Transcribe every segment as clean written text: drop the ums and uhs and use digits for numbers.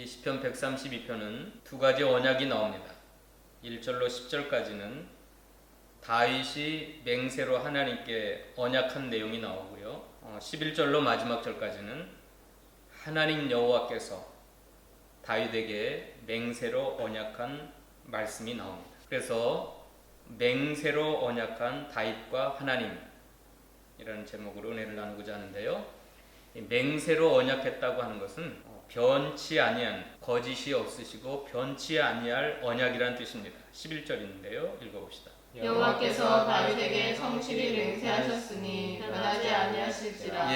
이 시편 132편은 두 가지 언약이 나옵니다. 1절로 10절까지는 다윗이 맹세로 하나님께 언약한 내용이 나오고요. 11절로 마지막 절까지는 하나님 여호와께서 다윗에게 맹세로 언약한 말씀이 나옵니다. 그래서 맹세로 언약한 다윗과 하나님이라는 제목으로 은혜를 나누고자 하는데요. 맹세로 언약했다고 하는 것은 변치 아니한, 거짓이 없으시고 변치 아니할 언약이란 뜻입니다. 11절인데요. 읽어봅시다. 여호와께서 다윗에게 성실히 맹세하셨으니 변하지 아니하실지라.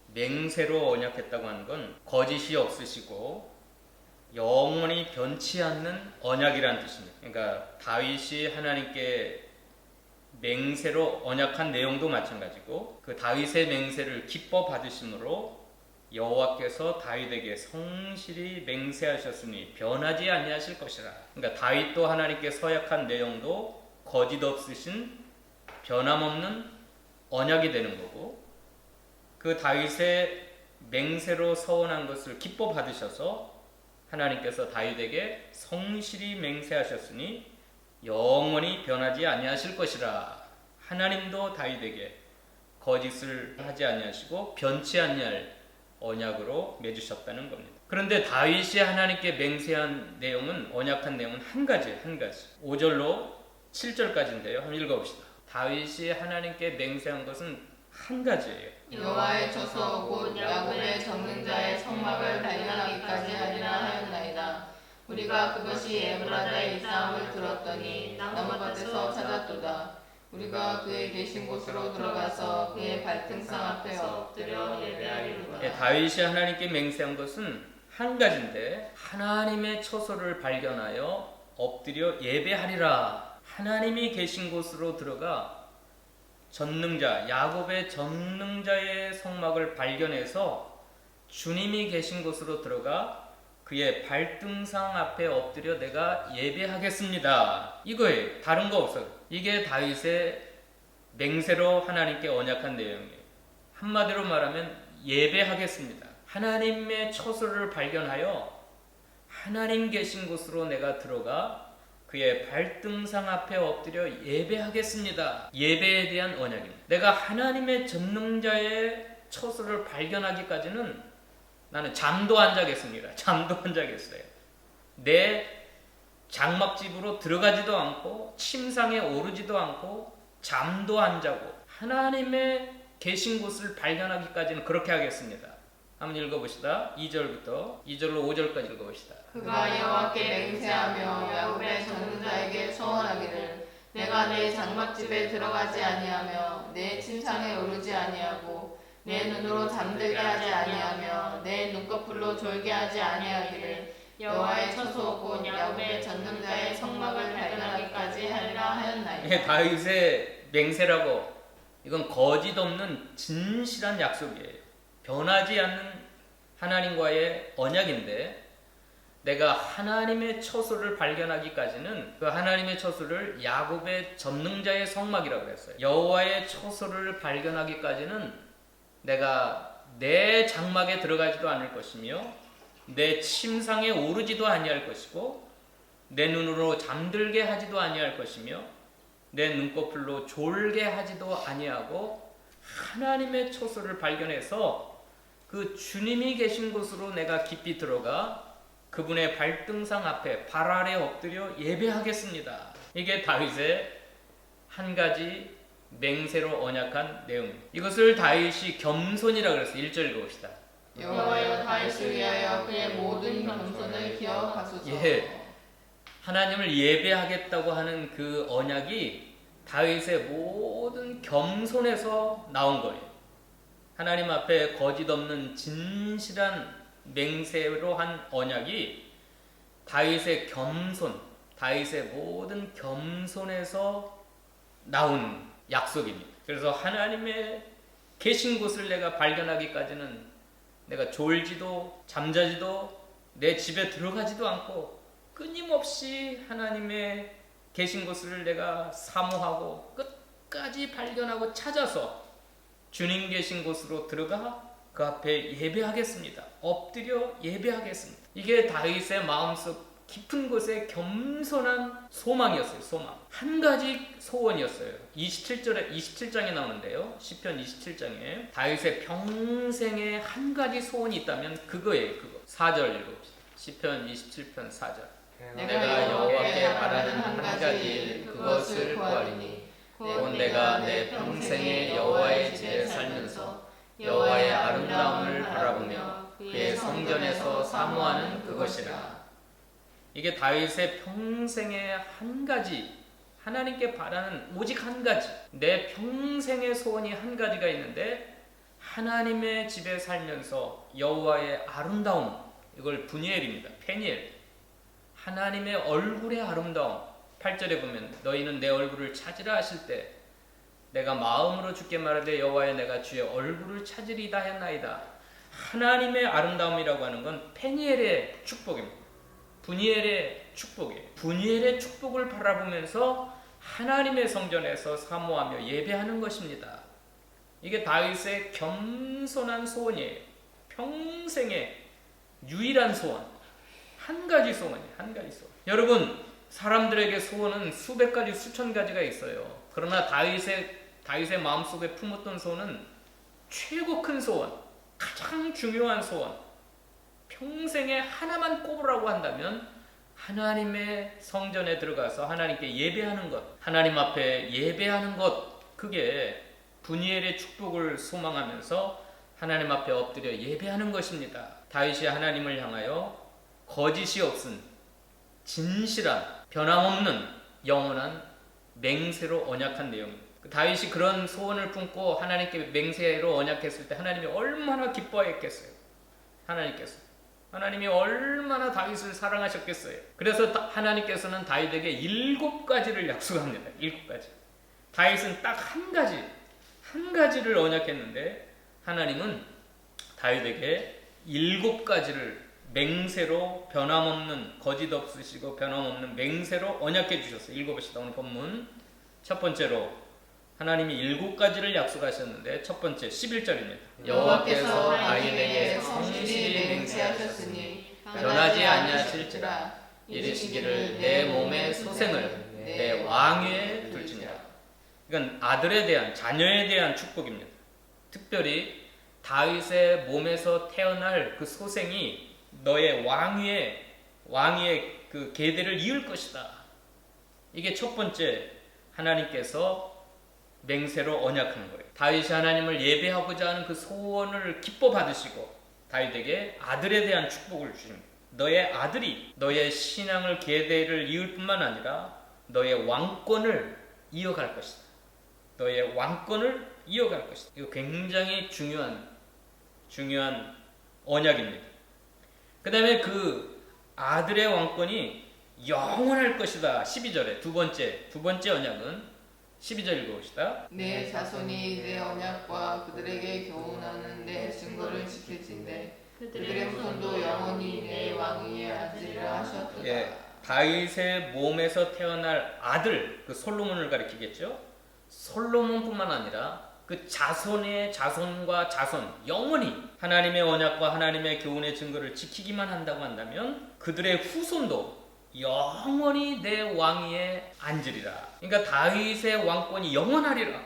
맹세로 언약했다고 하는 건 거짓이 없으시고 영원히 변치 않는 언약이란 뜻입니다. 그러니까 다윗이 하나님께 맹세로 언약한 내용도 마찬가지고 그 다윗의 맹세를 기뻐 받으심으로 여호와께서 다윗에게 성실히 맹세하셨으니 변하지 아니하실 것이라. 그러니까 다윗도 하나님께 서약한 내용도 거짓 없으신 변함없는 언약이 되는 거고, 그 다윗의 맹세로 서원한 것을 기뻐 받으셔서 하나님께서 다윗에게 성실히 맹세하셨으니 영원히 변하지 아니하실 것이라. 하나님도 다윗에게 거짓을 하지 아니하시고 변치 아니할 언약으로 맺으셨다는 겁니다. 그런데 다윗이 하나님께 맹세한 내용은, 언약한 내용은 한 가지. 5절로 7절까지인데요. 한번 읽어봅시다. 다윗이 하나님께 맹세한 것은 한 가지예요. 여호와의 처소 곧 야곱의 전능자의 성막을 발견하기까지 하리라 하였나이다. 우리가 그것이 에브라다의 싸움을 들었더니 나무밭에서 찾았도다. 우리가 그의 계신 곳으로 들어가서 그의 발등상 앞에 엎드려 예배하리로다. 다윗이 하나님께 맹세한 것은 한 가지인데, 하나님의 처소를 발견하여 엎드려 예배하리라. 하나님이 계신 곳으로 들어가 전능자, 야곱의 전능자의 성막을 발견해서 주님이 계신 곳으로 들어가 그의 발등상 앞에 엎드려 내가 예배하겠습니다. 이거예요. 다른 거 없어요. 이게 다윗의 맹세로 하나님께 언약한 내용이에요. 한마디로 말하면 예배하겠습니다. 하나님의 처소를 발견하여 하나님 계신 곳으로 내가 들어가 그의 발등상 앞에 엎드려 예배하겠습니다. 예배에 대한 언약입니다. 내가 하나님의 전능자의 처소를 발견하기까지는 나는 잠도 안 자겠습니다. 잠도 안 자겠어요. 내 장막집으로 들어가지도 않고 침상에 오르지도 않고 잠도 안 자고 하나님의 계신 곳을 발견하기까지는 그렇게 하겠습니다. 한번 읽어봅시다. 2절로 5절까지 읽어봅시다. 그가 여호와께 맹세하며 야곱의 전능자에게 서원하기를 내가 내 장막집에 들어가지 아니하며 내 침상에 오르지 아니하고 내 눈으로 잠들게 하지 아니하며 내 눈꺼풀로 졸게 하지 아니하기를 여호와의 처소 곧 야곱의 전능자의 성막을 발견하기까지 하리라 하였나이다. 이게 다윗의 맹세라고, 이건 거짓 없는 진실한 약속이에요. 변하지 않는 하나님과의 언약인데, 내가 하나님의 처소를 발견하기까지는 그 하나님의 처소를 야곱의 전능자의 성막이라고 했어요. 여호와의 처소를 발견하기까지는 내가 내 장막에 들어가지도 않을 것이며 내 침상에 오르지도 아니할 것이고 내 눈으로 잠들게 하지도 아니할 것이며 내 눈꺼풀로 졸게 하지도 아니하고 하나님의 처소를 발견해서 그 주님이 계신 곳으로 내가 깊이 들어가 그분의 발등상 앞에 발 아래 엎드려 예배하겠습니다. 이게 다윗의 한 가지 맹세로 언약한 내용입니다. 이것을 다윗이 겸손이라고 그랬어요. 1절 읽어봅시다. 여호와여 다윗을 위하여 그의 모든 겸손을 기억하소서. 하나님을 예배하겠다고 하는 그 언약이 다윗의 모든 겸손에서 나온 거예요. 하나님 앞에 거짓 없는 진실한 맹세로 한 언약이 다윗의 겸손, 다윗의 모든 겸손에서 나온 약속입니다. 그래서 하나님의 계신 곳을 내가 발견하기까지는 내가 졸지도 잠자지도 내 집에 들어가지도 않고 끊임없이 하나님의 계신 곳을 내가 사모하고 끝까지 발견하고 찾아서 주님 계신 곳으로 들어가 그 앞에 예배하겠습니다. 엎드려 예배하겠습니다. 이게 다윗의 마음속 깊은 곳에 겸손한 소망이었어요. 소망. 한 가지 소원이었어요. 27장에 나오는데요. 시편 27장에 다윗의 평생에 한 가지 소원이 있다면 그거예요. 그거. 4절 읽어봅시다. 시편 27편 4절. 내가 여호와께 바라는 한 가지 일 그것을 구하리니 곧 내가 내 평생에 여호와의 집에 살면서 여호와의 아름다움을 바라보며 그의 성전에서 사모하는 그것이라. 이게 다윗의 평생의 한 가지, 하나님께 바라는 오직 한 가지, 내 평생의 소원이 한 가지가 있는데 하나님의 집에 살면서 여호와의 아름다움, 이걸 분이엘입니다. 페니엘. 하나님의 얼굴의 아름다움. 8절에 보면 너희는 내 얼굴을 찾으라 하실 때 내가 마음으로 주께 말하되 여호와여 내가 주의 얼굴을 찾으리다 했나이다. 하나님의 아름다움이라고 하는 건 페니엘의 축복입니다. 분이엘의 축복이에요. 분이엘의 축복을 바라보면서 하나님의 성전에서 사모하며 예배하는 것입니다. 이게 다윗의 겸손한 소원이에요. 평생의 유일한 소원. 한 가지 소원이에요. 한 가지 소원. 여러분, 사람들에게 소원은 수백 가지, 수천 가지가 있어요. 그러나 다윗의 마음속에 품었던 소원은 최고 큰 소원, 가장 중요한 소원. 평생에 하나만 꼽으라고 한다면 하나님의 성전에 들어가서 하나님께 예배하는 것, 하나님 앞에 예배하는 것, 그게 분이엘의 축복을 소망하면서 하나님 앞에 엎드려 예배하는 것입니다. 다윗이 하나님을 향하여 거짓이 없은 진실한 변함없는 영원한 맹세로 언약한 내용입니다. 다윗이 그런 소원을 품고 하나님께 맹세로 언약했을 때 하나님이 얼마나 기뻐했겠어요. 하나님이 얼마나 다윗을 사랑하셨겠어요. 그래서 하나님께서는 다윗에게 7가지를 약속합니다. 7가지. 다윗은 딱 한 가지를 언약했는데 하나님은 다윗에게 7가지를 맹세로 변함없는, 거짓 없으시고 변함없는 맹세로 언약해 주셨어요. 읽어봅시다. 오늘 본문 첫 번째로 하나님이 7가지를 약속하셨는데 첫 번째 11절입니다. 여호와께서 아이에게 성실히 맹세하셨으니 변하지 아니하실지라 이르시기를 내 몸의 소생을 내 왕위에 둘지니라. 이건 아들에 대한, 자녀에 대한 축복입니다. 특별히 다윗의 몸에서 태어날 그 소생이 너의 왕위의 그 계대를 이을 것이다. 이게 첫 번째 하나님께서 맹세로 언약하는 거예요. 다윗이 하나님을 예배하고자 하는 그 소원을 기뻐 받으시고 다윗에게 아들에 대한 축복을 주십니다. 너의 아들이 너의 신앙을 계대를 이을 뿐만 아니라 너의 왕권을 이어갈 것이다. 너의 왕권을 이어갈 것이다. 이거 굉장히 중요한 언약입니다. 그 다음에 그 아들의 왕권이 영원할 것이다. 12절에 두 번째 언약은 12절 읽어봅시다. 내 자손이 내 언약과 그들에게 교훈하는 내 증거를 지킬진대 그들의 후손도 영원히 내 왕위에 앉으리라 하셨도다. 예, 다윗의 몸에서 태어날 아들, 그 솔로몬을 가리키겠죠. 솔로몬뿐만 아니라 그 자손의 자손과 자손, 영원히 하나님의 언약과 하나님의 교훈의 증거를 지키기만 한다고 한다면 그들의 후손도 영원히 내 왕위에 앉으리라. 그러니까 다윗의 왕권이 영원하리라.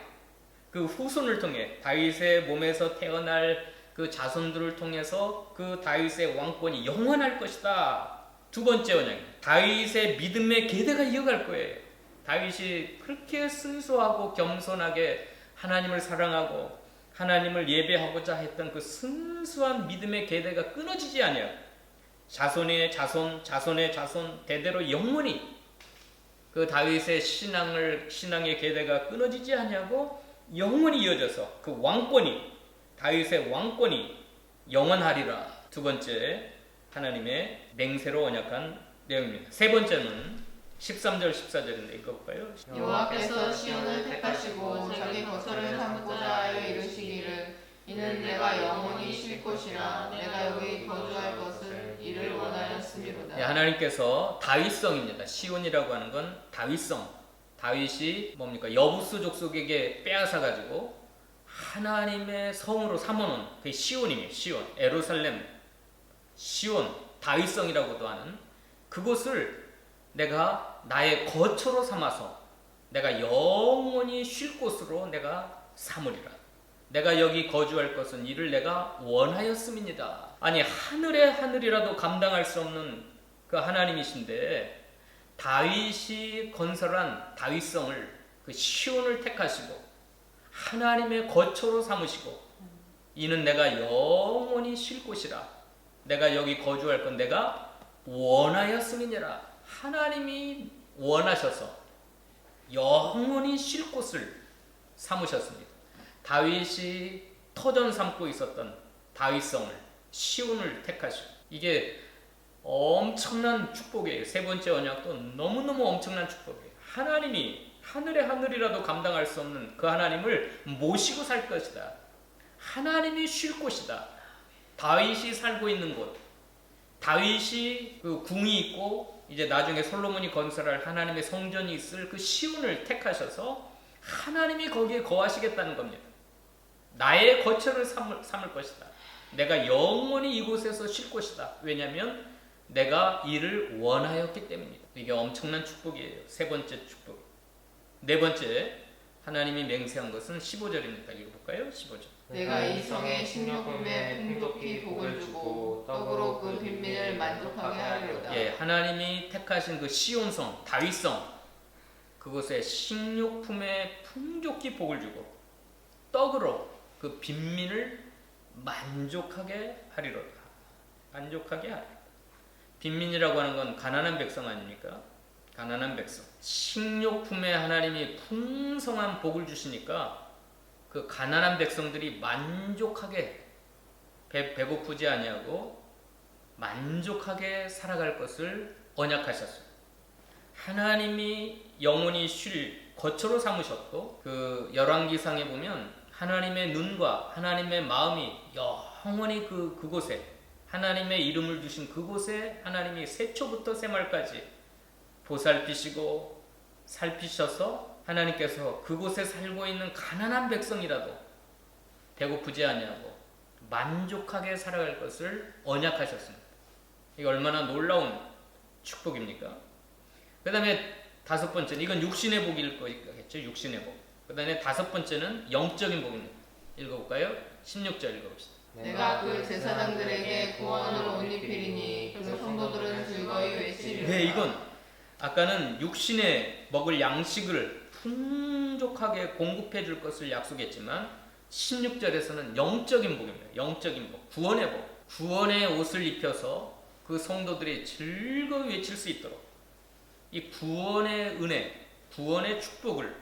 그 후손을 통해 다윗의 몸에서 태어날 그 자손들을 통해서 그 다윗의 왕권이 영원할 것이다. 두 번째 언약입니다. 다윗의 믿음의 계대가 이어갈 거예요. 다윗이 그렇게 순수하고 겸손하게 하나님을 사랑하고 하나님을 예배하고자 했던 그 순수한 믿음의 계대가 끊어지지 아니하고 자손의 자손 대대로 영원히 그 다윗의 신앙의 계대가 끊어지지 아니하고 영원히 이어져서 그 왕권이, 다윗의 왕권이 영원하리라. 두 번째 하나님의 맹세로 언약한 내용입니다. 세 번째는 13절 14절인데 읽어볼까요? 여호와께서 시온을 택하시고 자기 거처를 삼고자 하여 이르시기를 이는 내가 영원히 쉴 곳이라 내가 여기 거주할 것을 이를 원하였음이로다. 예, 하나님께서 다윗성입니다. 시온이라고 하는 건 다윗성. 다윗이 뭡니까? 여부수 족속에게 빼앗아 가지고 하나님의 성으로 삼어놓은 그 시온이에요. 시온, 예루살렘, 시온, 다윗성이라고도 하는 그곳을 내가 나의 거처로 삼아서 내가 영원히 쉴 곳으로 내가 삼으리라. 내가 여기 거주할 것은 이를 내가 원하였음이니라. 아니, 하늘의 하늘이라도 감당할 수 없는 그 하나님이신데 다윗이 건설한 다윗성을, 그 시온을 택하시고 하나님의 거처로 삼으시고 이는 내가 영원히 쉴 곳이라. 내가 여기 거주할 건 내가 원하였음이니라. 하나님이 원하셔서 영원히 쉴 곳을 삼으셨습니다. 다윗이 터전 삼고 있었던 다윗성을, 시온을 택하시고, 이게 엄청난 축복이에요. 세 번째 언약도 너무너무 엄청난 축복이에요. 하나님이 하늘의 하늘이라도 감당할 수 없는 그 하나님을 모시고 살 것이다. 하나님이 쉴 곳이다. 다윗이 살고 있는 곳, 다윗이 그 궁이 있고 이제 나중에 솔로몬이 건설할 하나님의 성전이 있을 그 시온을 택하셔서 하나님이 거기에 거하시겠다는 겁니다. 나의 거처를 삼을 것이다. 내가 영원히 이곳에서 쉴 것이다. 왜냐하면 내가 이를 원하였기 때문이다. 이게 엄청난 축복이에요. 세 번째 축복. 네 번째, 하나님이 맹세한 것은 15절입니다. 읽어볼까요? 15절. 내가 이 성에 식료품에 풍족히 복을 주고 떡으로 그 빈민을 만족하게 하리로다. 예, 하나님이 택하신 그 시온성, 다윗성, 그곳에 식료품에 풍족히 복을 주고 떡으로 그 빈민을 만족하게 하리로다. 만족하게 하리로다. 빈민이라고 하는 건 가난한 백성 아닙니까? 가난한 백성. 식료품에 하나님이 풍성한 복을 주시니까 그 가난한 백성들이 만족하게 배고프지 아니하고 만족하게 살아갈 것을 언약하셨어요. 하나님이 영원히 쉴 거처로 삼으셨고, 그 열왕기상에 보면 하나님의 눈과 하나님의 마음이 영원히 그곳에, 하나님의 이름을 주신 그곳에 하나님이 세초부터 세말까지 보살피시고 살피셔서 하나님께서 그곳에 살고 있는 가난한 백성이라도 배고프지 아니하고 만족하게 살아갈 것을 언약하셨습니다. 이게 얼마나 놀라운 축복입니까? 그 다음에 다섯 번째는, 이건 육신의 복일 거겠죠. 육신의 복. 그 다음에 다섯 번째는 영적인 복입니다. 읽어볼까요? 16절 읽어봅시다. 내가 그 제사장들에게 구원을 옷 입히리니 그 성도들은 즐거이 외치리로다. 네, 이건 아까는 육신에 먹을 양식을 풍족하게 공급해 줄 것을 약속했지만 16절에서는 영적인 복입니다. 영적인 복, 구원의 복. 구원의 옷을 입혀서 그 성도들이 즐거이 외칠 수 있도록 이 구원의 은혜, 구원의 축복을,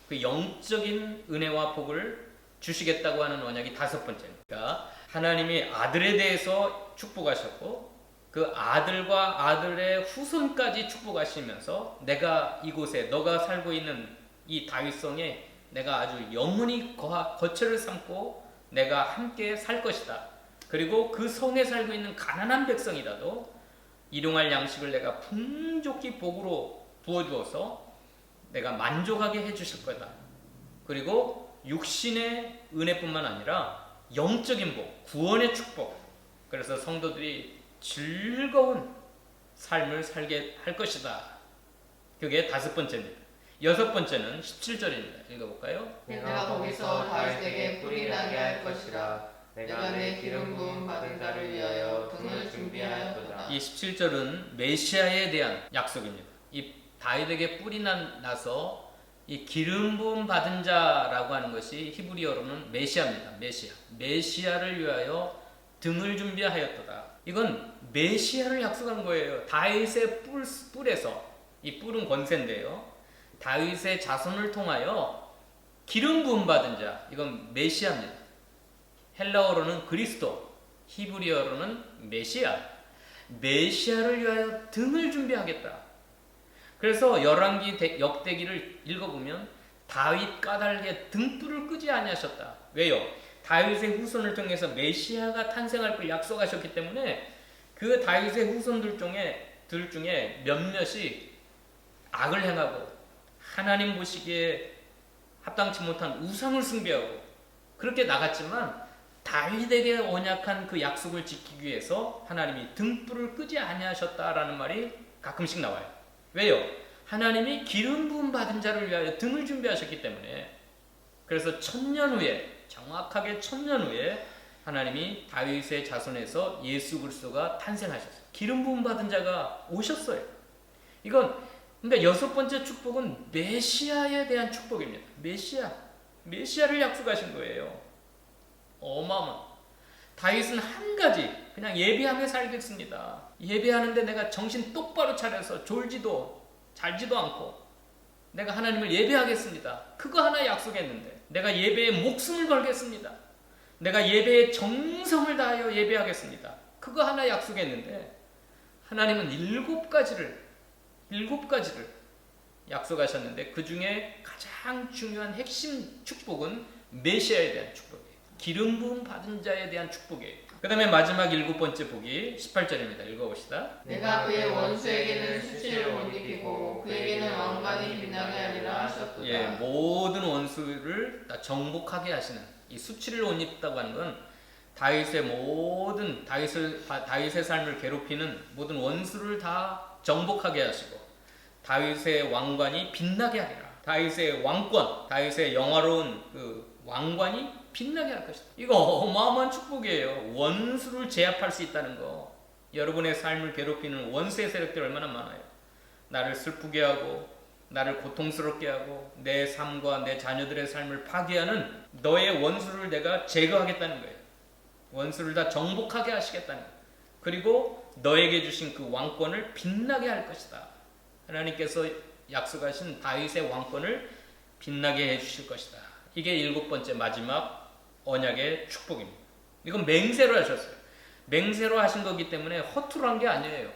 그 영적인 은혜와 복을 주시겠다고 하는 언약이 다섯 번째입니다. 하나님이 아들에 대해서 축복하셨고 그 아들과 아들의 후손까지 축복하시면서 내가 이곳에, 너가 살고 있는 이 다윗성에 내가 아주 영원히 거처를 삼고 내가 함께 살 것이다. 그리고 그 성에 살고 있는 가난한 백성이라도 일용할 양식을 내가 풍족히 복으로 부어주어서 내가 만족하게 해주실 거다. 그리고 육신의 은혜뿐만 아니라 영적인 복, 구원의 축복. 그래서 성도들이 즐거운 삶을 살게 할 것이다. 그게 다섯 번째입니다. 여섯 번째는 17절입니다. 읽어볼까요? 내가 거기서 다윗에게 뿔이 나게 할 것이라. 내가 내 기름 부음 받은 자를 위하여 등을 준비하였도다. 이 17절은 메시아에 대한 약속입니다. 이 다윗에게 뿔이 나서 이 기름 부음 받은 자라고 하는 것이 히브리어로는 메시아입니다. 메시아를 위하여 등을 준비하였도다. 이건 메시아를 약속한 거예요. 다윗의 뿔에서, 이 뿔은 권세인데요, 다윗의 자손을 통하여 기름 부음 받은 자, 이건 메시아입니다. 헬라어로는 그리스도, 히브리어로는 메시아를 위하여 등을 준비하겠다. 그래서 열왕기 역대기를 읽어보면 다윗 까닭에 등불을 끄지 아니하셨다. 왜요? 다윗의 후손을 통해서 메시아가 탄생할 걸 약속하셨기 때문에 그 다윗의 후손들 중에 몇몇이 악을 행하고 하나님 보시기에 합당치 못한 우상을 숭배하고 그렇게 나갔지만 다윗에게 언약한 그 약속을 지키기 위해서 하나님이 등불을 끄지 아니하셨다라는 말이 가끔씩 나와요. 왜요? 하나님이 기름 부음 받은 자를 위하여 등을 준비하셨기 때문에. 그래서 1000년 후에, 정확하게 1000년 후에 하나님이 다윗의 자손에서 예수 그리스도가 탄생하셨어요. 기름 부음 받은 자가 오셨어요. 이건 그러니까 여섯 번째 축복은 메시아에 대한 축복입니다. 메시아를 약속하신 거예요. 어마어마. 다윗은 한 가지 그냥 예배하며 살겠습니다. 예배하는데 내가 정신 똑바로 차려서 졸지도 잘지도 않고 내가 하나님을 예배하겠습니다. 그거 하나 약속했는데 내가 예배에 목숨을 걸겠습니다. 내가 예배에 정성을 다하여 예배하겠습니다. 그거 하나 약속했는데 하나님은 일곱 가지를 약속하셨는데 그 중에 가장 중요한 핵심 축복은 메시아에 대한 축복이에요. 기름 부음 받은 자에 대한 축복이에요. 그 다음에 마지막 일곱 번째 복이 18절입니다. 읽어봅시다. 내가 그의 원수에게는 수치를 못 입히고 그에게는 왕관이 빛나게 하리라 하셨도다. 예, 모든 원수를 다 정복하게 하시는 이 수치를 못 입다고 하는 건 다윗의 삶을 괴롭히는 모든 원수를 다 정복하게 하시고 다윗의 왕관이 빛나게 하리라. 다윗의 왕권, 다윗의 영화로운 그 왕관이 빛나게 할 것이다. 이거 어마어마한 축복이에요. 원수를 제압할 수 있다는 거. 여러분의 삶을 괴롭히는 원수의 세력들이 얼마나 많아요. 나를 슬프게 하고 나를 고통스럽게 하고 내 삶과 내 자녀들의 삶을 파괴하는 너의 원수를 내가 제거하겠다는 거예요. 원수를 다 정복하게 하시겠다는 거예요. 그리고 너에게 주신 그 왕권을 빛나게 할 것이다. 하나님께서 약속하신 다윗의 왕권을 빛나게 해주실 것이다. 이게 일곱 번째 마지막 언약의 축복입니다. 이건 맹세로 하셨어요. 맹세로 하신 거기 때문에 허투루 한 게 아니에요.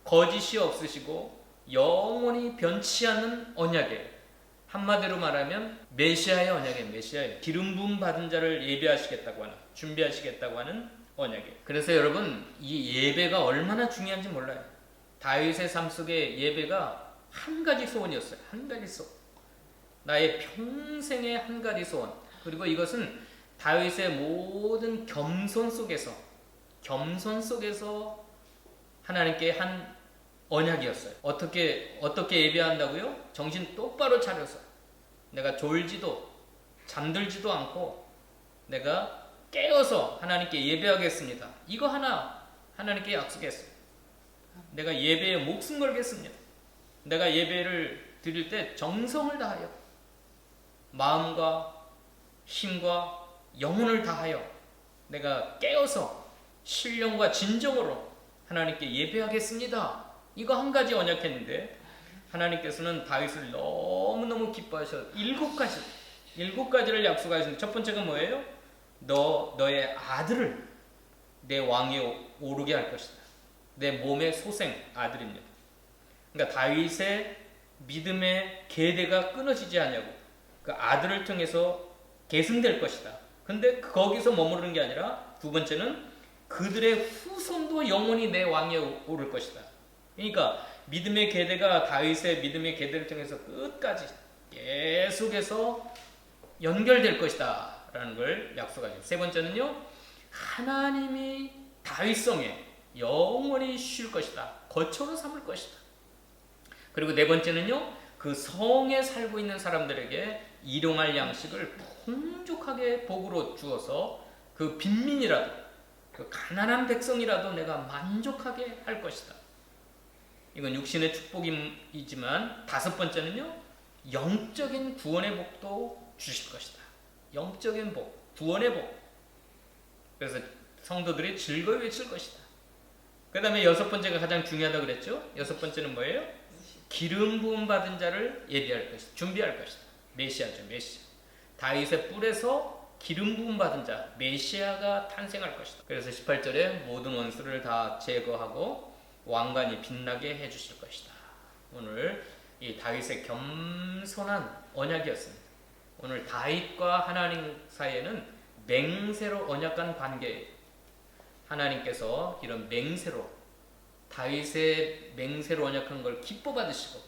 거짓이 없으시고 영원히 변치 않는 언약이에요. 한마디로 말하면 메시아의 언약이에요. 메시아의 기름 부음 받은 자를 예배하시겠다고 하는, 준비하시겠다고 하는 언약이에요. 그래서 여러분 이 예배가 얼마나 중요한지 몰라요. 다윗의 삶 속에 예배가 한 가지 소원이었어요. 한 가지 소원. 나의 평생의 한 가지 소원. 그리고 이것은 다윗의 모든 겸손 속에서 하나님께 한 언약이었어요. 어떻게 예배한다고요? 정신 똑바로 차려서 내가 졸지도 잠들지도 않고 내가 깨어서 하나님께 예배하겠습니다. 이거 하나 하나님께 약속했어요. 내가 예배에 목숨 걸겠습니다. 내가 예배를 드릴 때 정성을 다하여 마음과 힘과 영혼을 다하여 내가 깨어서 신령과 진정으로 하나님께 예배하겠습니다. 이거 한 가지 언약했는데 하나님께서는 다윗을 너무너무 기뻐하셔서 일곱 가지를 약속하셨는데 첫 번째가 뭐예요? 너의 아들을 내 왕위에 오르게 할 것이다. 내 몸의 소생 아들입니다. 그러니까 다윗의 믿음의 계대가 끊어지지 않냐고 그 아들을 통해서 계승될 것이다. 근데 거기서 머무르는 게 아니라 두 번째는 그들의 후손도 영원히 내 왕위에 오를 것이다. 그러니까 믿음의 계대가 다윗의 믿음의 계대를 통해서 끝까지 계속해서 연결될 것이다 라는 걸 약속하죠. 세 번째는요, 하나님이 다윗 성에 영원히 쉴 것이다. 거처로 삼을 것이다. 그리고 네 번째는요, 그 성에 살고 있는 사람들에게 일용할 양식을 풍족하게 복으로 주어서 그 빈민이라도 그 가난한 백성이라도 내가 만족하게 할 것이다. 이건 육신의 축복이지만 다섯 번째는요, 영적인 구원의 복도 주실 것이다. 영적인 복, 구원의 복. 그래서 성도들이 즐거이 외칠 것이다. 그 다음에 여섯 번째가 가장 중요하다고 그랬죠? 여섯 번째는 뭐예요? 기름 부음 받은 자를 예비할 것이다. 준비할 것이다. 메시아죠, 메시아. 다윗의 뿔에서 기름 부음 받은 자, 메시아가 탄생할 것이다. 그래서 18절에 모든 원수를 다 제거하고 왕관이 빛나게 해주실 것이다. 오늘 이 다윗의 겸손한 언약이었습니다. 오늘 다윗과 하나님 사이에는 맹세로 언약한 관계예요. 하나님께서 이런 맹세로 다윗의 맹세로 언약한 걸 기뻐 받으시고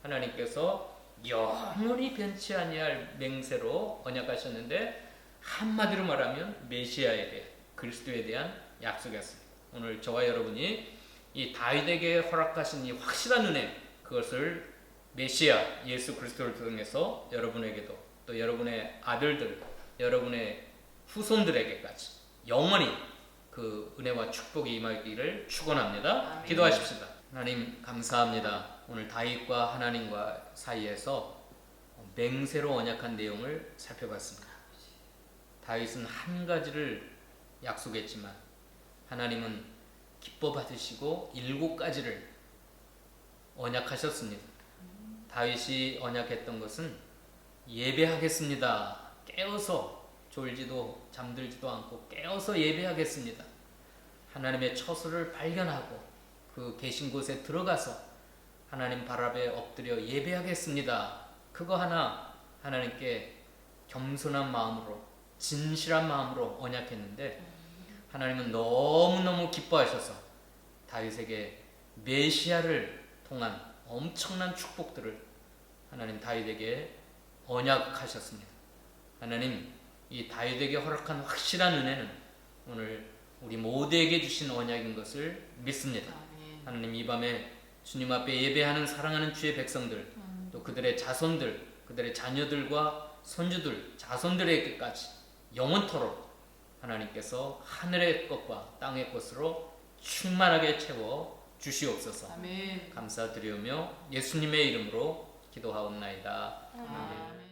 하나님께서 영원히 변치 아니할 맹세로 언약하셨는데 한마디로 말하면 메시아에 대해 그리스도에 대한 약속이었습니다. 오늘 저와 여러분이 이 다윗에게 허락하신 이 확실한 은혜 그것을 메시아 예수 그리스도를 통해서 여러분에게도 또 여러분의 아들들 여러분의 후손들에게까지 영원히 그 은혜와 축복이 임하기를 축원합니다. 아멘. 기도하십시다. 하나님 감사합니다. 오늘 다윗과 하나님과 사이에서 맹세로 언약한 내용을 살펴봤습니다. 다윗은 한 가지를 약속했지만 하나님은 기뻐 받으시고 7가지를 언약하셨습니다. 다윗이 언약했던 것은 예배하겠습니다. 깨어서 졸지도 잠들지도 않고 깨어서 예배하겠습니다. 하나님의 처소를 발견하고 그 계신 곳에 들어가서 하나님 발 앞에 엎드려 예배하겠습니다. 그거 하나 하나님께 겸손한 마음으로 진실한 마음으로 언약했는데 하나님은 너무너무 기뻐하셔서 다윗에게 메시아를 통한 엄청난 축복들을 하나님 다윗에게 언약하셨습니다. 하나님 이 다윗에게 허락한 확실한 은혜는 오늘 우리 모두에게 주신 언약인 것을 믿습니다. 하나님 이 밤에 주님 앞에 예배하는 사랑하는 주의 백성들 또 그들의 자손들 그들의 자녀들과 손주들 자손들에게까지 영원토록 하나님께서 하늘의 것과 땅의 것으로 충만하게 채워 주시옵소서. 아멘. 감사드리오며 예수님의 이름으로 기도하옵나이다. 아멘.